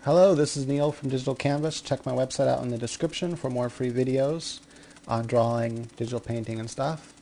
Hello, this is Neil from Digital Canvas. Check my website out in the description for more free videos on drawing, digital painting, and stuff.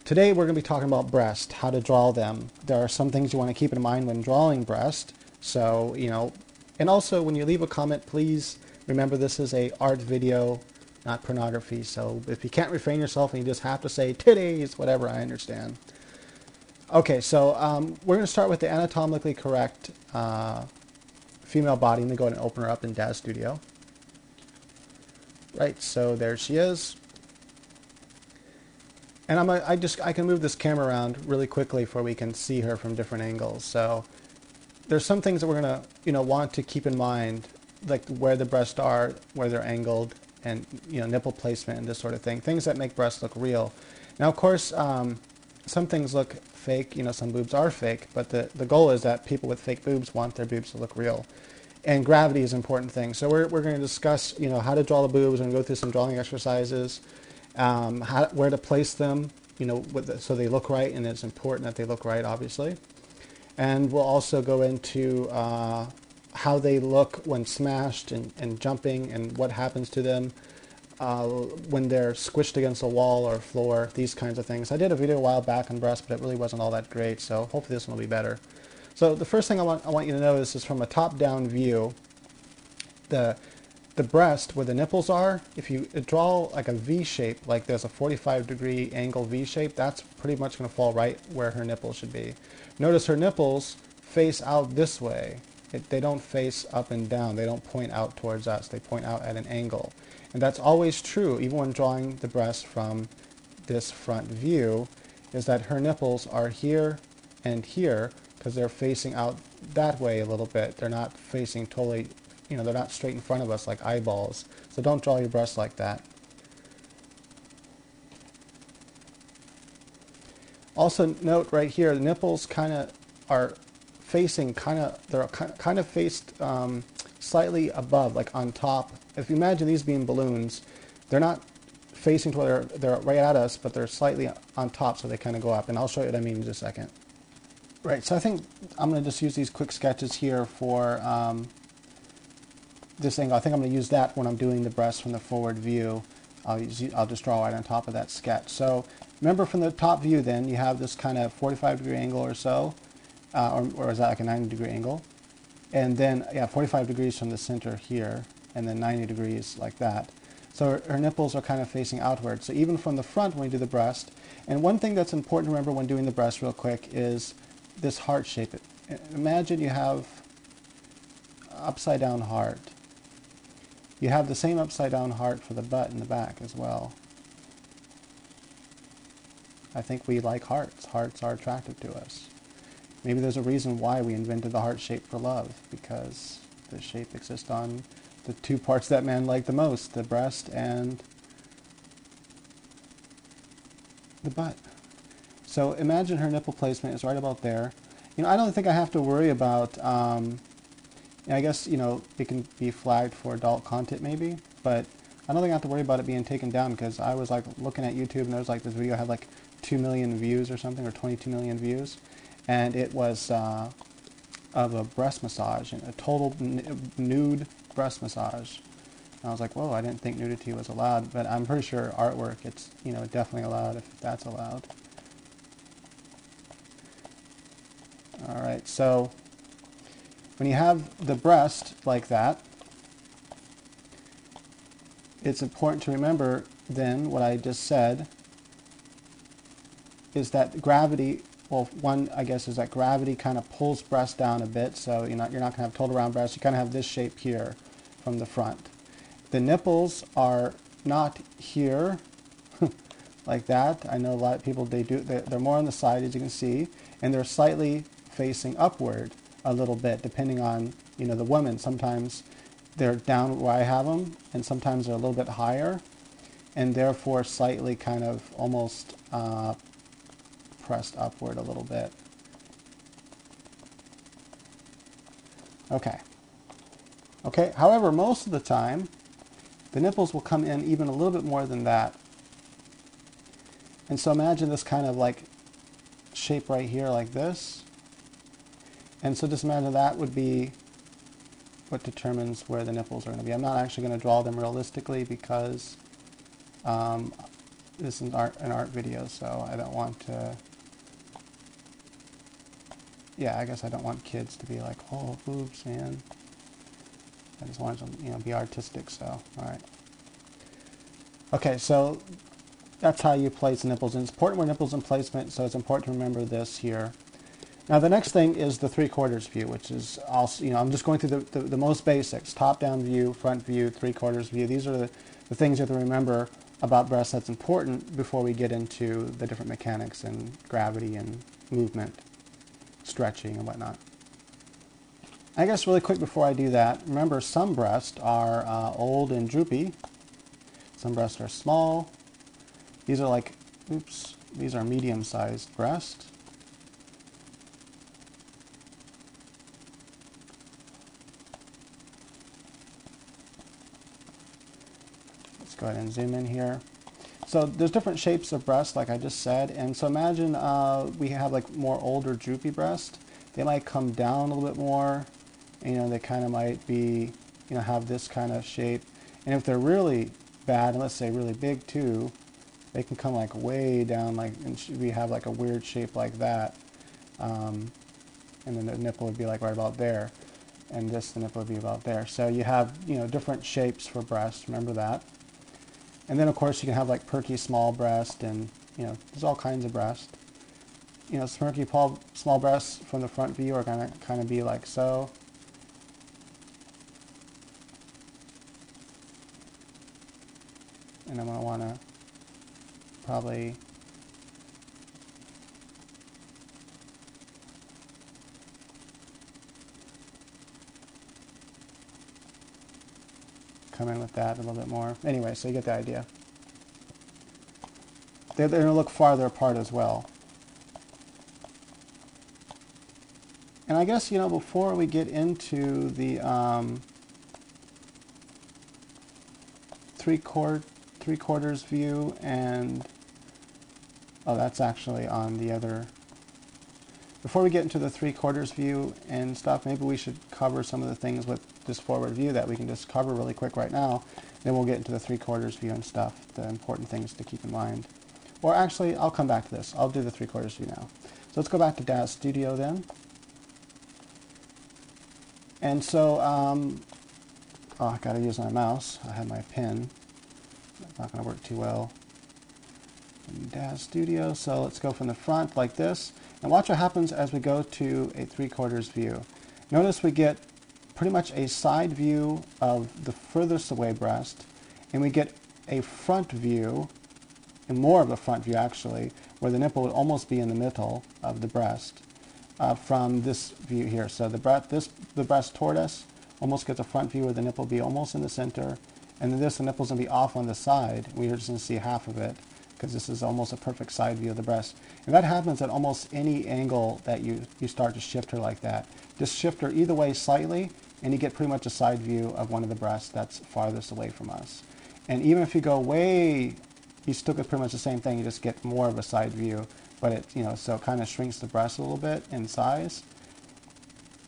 Today we're going to be talking about breast, how to draw them. There are some things you want to keep in mind when drawing breast. So, and also when you leave a comment, please remember this is a art video, not pornography. So if you can't refrain yourself and you just have to say titties, whatever, I understand. Okay, so we're going to start with the anatomically correct female body. Let me go ahead and open her up in Daz Studio. Right, so there she is. And I can move this camera around really quickly for we can see her from different angles. So there's some things that we're gonna want to keep in mind, like where the breasts are, where they're angled, and nipple placement and this sort of thing. Things that make breasts look real. Now, of course, some things look fake. Some boobs are fake, but the goal is that people with fake boobs want their boobs to look real. And gravity is an important thing. So we're going to discuss how to draw the boobs and go through some drawing exercises, where to place them, so they look right, and it's important that they look right, obviously. And we'll also go into how they look when smashed and jumping, and what happens to them when they're squished against a wall or floor, these kinds of things. I did a video a while back on breast, but it really wasn't all that great, so hopefully this one will be better. So the first thing I want you to notice is from a top-down view, the breast where the nipples are, if you draw like a V shape, like there's a 45-degree angle V shape, that's pretty much going to fall right where her nipples should be. Notice her nipples face out this way. They don't face up and down. They don't point out towards us. They point out at an angle. And that's always true, even when drawing the breast from this front view, is that her nipples are here and here, because they're facing out that way a little bit. They're not facing totally, they're not straight in front of us like eyeballs. So don't draw your breasts like that. Also note right here, the nipples kind of are facing they're kind of faced slightly above, like on top. If you imagine these being balloons, they're not facing to where they're right at us, but they're slightly on top, so they kind of go up. And I'll show you what I mean in just a second. Right, so I think I'm going to just use these quick sketches here for this angle. I think I'm going to use that when I'm doing the breast from the forward view. I'll just draw right on top of that sketch. So remember, from the top view then, you have this kind of 45-degree angle or so, or is that like a 90-degree angle? And then, 45 degrees from the center here, and then 90 degrees like that. So her nipples are kind of facing outward. So even from the front when we do the breast, and one thing that's important to remember when doing the breast real quick is this heart shape. Imagine you have upside down heart. You have the same upside down heart for the butt and the back as well. I think we like hearts. Hearts are attractive to us. Maybe there's a reason why we invented the heart shape for love, because the shape exists on the two parts that men like the most, the breast and the butt. So imagine her nipple placement is right about there. I don't think I have to worry about, I guess, it can be flagged for adult content maybe, but I don't think I have to worry about it being taken down, because I was like looking at YouTube and there was like this video had like 2 million views or something, or 22 million views, and it was of a breast massage, and a total nude breast massage. And I was like, whoa, I didn't think nudity was allowed, but I'm pretty sure artwork, it's definitely allowed if that's allowed. All right, so when you have the breast like that, it's important to remember then what I just said is that gravity, well, one, I guess, is that gravity kind of pulls breast down a bit, so you're not going to have total round breast. You kind of have this shape here from the front. The nipples are not here like that. I know a lot of people, they're more on the side, as you can see, and they're slightly facing upward a little bit, depending on the woman. Sometimes they're down where I have them, and sometimes they're a little bit higher, and therefore slightly kind of almost pressed upward a little bit. Okay. However, most of the time the nipples will come in even a little bit more than that. And so imagine this kind of like shape right here like this. And so just imagine that would be what determines where the nipples are going to be. I'm not actually going to draw them realistically because this is an art video, so I don't want to, yeah, I guess I don't want kids to be like, oh, boobs, man. I just want them, you know, be artistic, so, alright. Okay, so that's how you place nipples. And it's important with nipples and placement, so it's important to remember this here. Now the next thing is the 3/4 view, which is also, you know, I'm just going through the most basics. Top-down view, front view, 3/4 view. These are the things you have to remember about breasts that's important before we get into the different mechanics and gravity and movement, stretching and whatnot. I guess really quick before I do that, remember some breasts are old and droopy. Some breasts are small. These are like, oops, these are medium-sized breasts. Let's go ahead and zoom in here. So there's different shapes of breasts, like I just said, and so imagine we have like more older droopy breasts. They might come down a little bit more, and, you know, they kind of might be, you know, have this kind of shape. And if they're really bad, and let's say really big too, they can come like way down, like, and we have like a weird shape like that. And then the nipple would be like right about there, and the nipple would be about there. So you have, you know, different shapes for breasts, remember that. And then of course you can have like perky small breast, and, you know, there's all kinds of breasts. You know, perky small breasts from the front view are gonna kind of be like so. And I'm gonna wanna probably come in with that a little bit more. Anyway, so you get the idea. They're going to look farther apart as well. And I guess, you know, before we get into the 3/4 view, and oh, that's actually on the other. Before we get into the 3/4 view and stuff, maybe we should cover some of the things with this forward view that we can just cover really quick right now. Then we'll get into the 3/4 view and stuff, the important things to keep in mind. Or actually, I'll come back to this. I'll do the 3/4 view now. So let's go back to DAZ Studio then. And so, oh, I gotta use my mouse. I have my pen. It's not gonna work too well. In DAZ Studio, so let's go from the front like this. And watch what happens as we go to a 3/4 view. Notice we get pretty much a side view of the furthest away breast, and we get a front view, and more of a front view actually, where the nipple would almost be in the middle of the breast from this view here. So the breast toward us almost gets a front view where the nipple will be almost in the center, and then the nipple's going to be off on the side. We're just going to see half of it, because this is almost a perfect side view of the breast. And that happens at almost any angle that you start to shift her like that. Just shift her either way slightly, and you get pretty much a side view of one of the breasts that's farthest away from us. And even if you go way, you still get pretty much the same thing, you just get more of a side view, but it, you know, so it kind of shrinks the breast a little bit in size.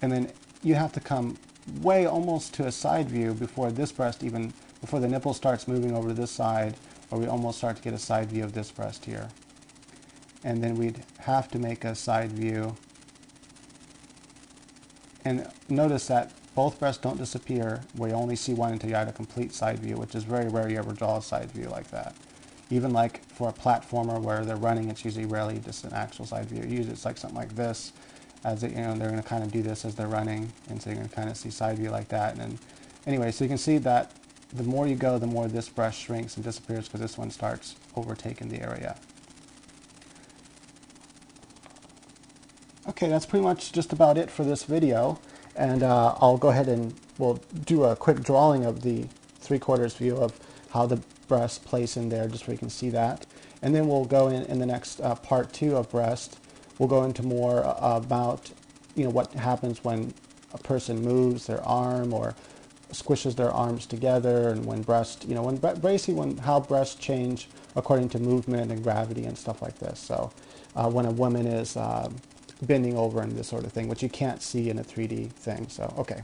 And then you have to come way almost to a side view before this breast even, before the nipple starts moving over to this side, or we almost start to get a side view of this breast here. And then we'd have to make a side view. And notice that both breasts don't disappear, where you only see one until you add a complete side view, which is very rare you ever draw a side view like that. Even like for a platformer where they're running, it's usually rarely just an actual side view. Usually it's like something like this, as it, you know, they're going to kind of do this as they're running, and so you're going to kind of see side view like that. And then, anyway, so you can see that the more you go, the more this breast shrinks and disappears, because this one starts overtaking the area. Okay, that's pretty much just about it for this video, and I'll go ahead and we'll do a quick drawing of the 3/4 view of how the breast place in there, just so you can see that. And then we'll go in the next part 2 of breast. We'll go into more about, you know, what happens when a person moves their arm or squishes their arms together, and when breast, you know, when basically how breasts change according to movement and gravity and stuff like this. So when a woman is bending over and this sort of thing, which you can't see in a 3D thing. So, okay.